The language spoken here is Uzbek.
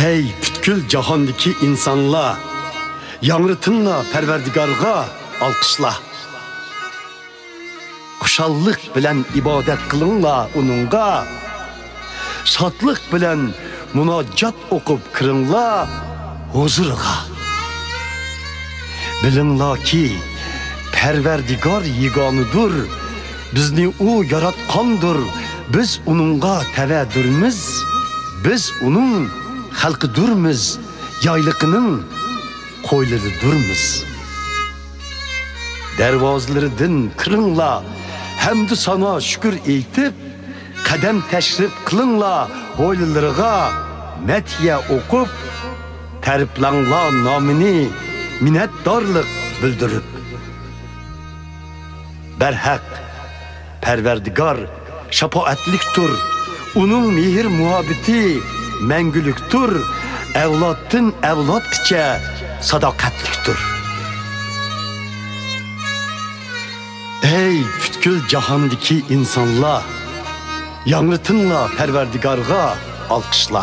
Ey bütkül jahondagi insonlar, yangritinglar Parvardigorga alqishla. Xushallik bilan ibodat qilinglar uningga. Shodlik bilan munojat o'qib kiringlar huzuriga. Bilinglarki, Parvardigor yeganidir. Bizni u yaratgandir. Biz uningga tavadurmiz. Biz uning xalqidurmiz. Yayliqining qo'ylaridirmiz. Darvozlaridan kiringlar, hamdu sano shukr aytib, qadam tashrif qilinglar hovlilariga, matiya o'qib, ta'riflanglar nomini minnatdorlik bildirib. Barhaq Parvardigor shafoatlikdir. Uning mehr muhabbati mangulikdir. Avloddan avlodgacha sadoqatlikdir. Ey bütkül jahondagi insonlar, yangritinglar Parvardigorga alqishla.